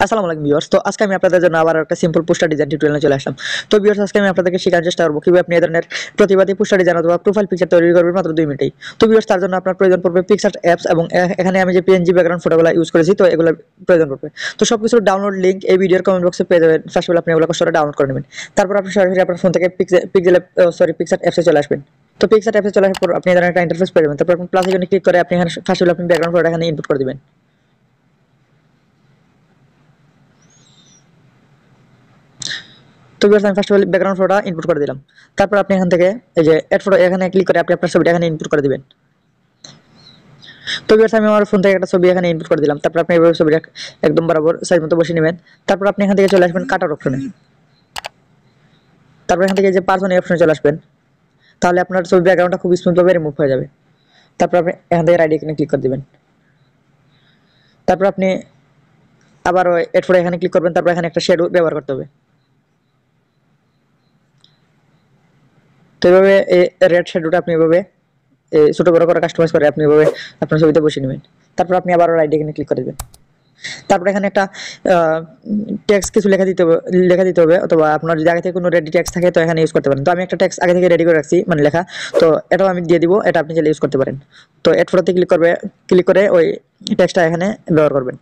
আসসালামু আলাইকুম ভিউয়ার্স। তো আজকে আমি আপনাদের জন্য আবার একটা সিম্পল পোস্টার ডিজাইন টিউটোরিয়াল নিয়ে চলে আসলাম। তো ভিউয়ার্স, আজকে আমি আপনাদেরকে শেখানোর চেষ্টা করব কিভাবে আপনি এই ধরনের প্রতিবাদী পোস্টার ডিজাইন অথবা প্রোফাইল পিকচার তৈরি করবেন মাত্র 2 মিনিটেই। তো ভিউয়ার্স, তার জন্য আপনার প্রয়োজন পড়বে পিক্সার্ট অ্যাপস এবং এখানে আমি যে পিএনজি ব্যাকগ্রাউন্ড ফটোগুলো ইউজ করেছি, তো এগুলোর প্রয়োজন পড়বে। তো সবকিছুর ডাউনলোড লিংক এই ভিডিওর কমেন্ট বক্সে পেয়ে যাবেন। ফার্স্ট অফ অল আপনি এগুলো কষ্ট করে ডাউনলোড করে নেবেন। তারপর আপনি সরাসরি আপনার ফোন থেকে পিক্সার্ট অ্যাপসে চলে আসবেন। তো পিক্সার্ট অ্যাপসে চলে আসার পর আপনি এই ধরনের একটা ইন্টারফেস পেয়ে যাবেন। তারপর আপনি প্লাস আইকনে ক্লিক করে আপনি এখানে ফার্স্ট অফ অল আপনি ব্যাকগ্রাউন্ড ফটোটা এখানে ইনপুট করে দিবেন। তো ভিউয়ার্স, আমি ফার্স্ট অফ অল ব্যাকগ্রাউন্ড ফটোটা ইনপুট করে দিলাম। তারপর আপনি এখান থেকে এই যে এড ফটো এখানে ক্লিক করে আপনি আপনার ছবিটা এখানে ইনপুট করে দিবেন। তো ভিউয়ার্স, আমি আমার ফোন থেকে একটা ছবি এখানে ইনপুট করে দিলাম। তারপর আপনি এইভাবে ছবিটা একদম বরাবর সাইজ মতো বসিয়ে নেবেন। তারপর আপনি এখান থেকে চলে আসবেন কাটার অপশনে। তারপর এখান থেকে যে পার্সন এই অপশনে চলে আসবেন। তাহলে আপনার ছবি ব্যাকগ্রাউন্ডটা খুব স্মুথভাবে রিমুভ হয়ে যাবে। তারপর আপনি এখান থেকে রাইট আইকনে ক্লিক করে দিবেন। তারপর আপনি আবার এড ফটো এখানে ক্লিক করবেন। তারপর এখানে একটা শ্যাডো ব্যবহার করতে হবে। তো এইভাবে এই রেড শ্যাডোটা আপনি এভাবে ছোট বড় করে কাস্টমাইজ করে আপনি এভাবে আপনার ছবিতে বসিয়ে নেবেন। তারপর আপনি আবার রাইট আইকনে ক্লিক করে দিবেন। তারপর এখানে একটা টেক্সট কিছু লেখা দিতে হবে অথবা আপনার যদি আগে থেকে কোনো রেডি টেক্সট থাকে তো এখানে ইউজ করতে পারেন। তো আমি একটা টেক্সট আগে থেকে রেডি করে রাখছি, মানে লেখা। তো এটাও আমি দিয়ে দিব, এটা আপনি চাইলে ইউজ করতে পারেন। তো এড ফটোতে ক্লিক করে ওই টেক্সটটা এখানে ব্যবহার করবেন।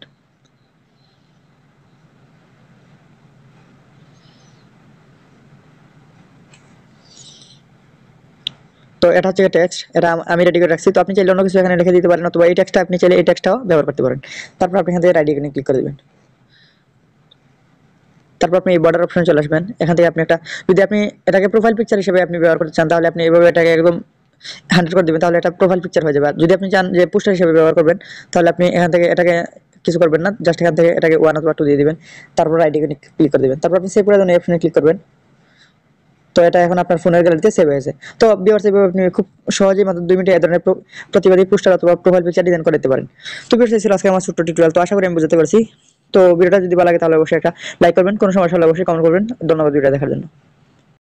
তো এটা হচ্ছে টেক্সট, এটা আমি রেডি করে রাখছি। তো আপনি চাইলে অন্য কিছু এখানে লিখে দিতে পারেন অথবা এই টেক্সটটা আপনি চাইলে এই টেক্সটটাও ব্যবহার করতে পারেন। তারপর আপনি এখান থেকে রাইট আইকনে ক্লিক করে দিবেন। তারপর আপনি এই বর্ডার অপশনে চলে আসবেন। এখান থেকে আপনি একটা, যদি আপনি এটাকে প্রোফাইল পিকচার হিসেবে আপনি ব্যবহার করতে চান তাহলে আপনি এইভাবে এটাকে একদম 100 করে দিবেন, তাহলে এটা প্রোফাইল পিকচার হয়ে যাবে। আর যদি আপনি চান যে পোস্টার হিসেবে ব্যবহার করবেন তাহলে আপনি এখান থেকে এটাকে কিছু করবেন না, জাস্ট এখান থেকে এটাকে 1 অথবা 2 দিয়ে দিবেন। তারপর রাইট আইকনে ক্লিক করে দিবেন। তারপর আপনি সেভ করার জন্য এই অপশনে ক্লিক করবেন। তো এটা এখন আপনার ফোনের গ্যালারিতে সেভ হয়েছে। তো ভিউয়ার্স, এইভাবে আপনি খুব সহজেই মাত্র 2 মিনিটে এই ধরনের প্রতিবাদী পোস্টার অথবা প্রোফাইল পিকচার ডিজাইন করে দিতে পারেন। তো ভিউয়ার্স, এই ছিল আজকে আমার ছোট্ট টিউটোরিয়াল। তো আশা করি আমি বুঝাতে পারছি। তো ভিডিওটা যদি ভালো লাগে তাহলে অবশ্যই একটা লাইক করবেন, কোনো সমস্যা হলে অবশ্যই কমেন্ট করবেন। ধন্যবাদ ভিডিওটা দেখার জন্য।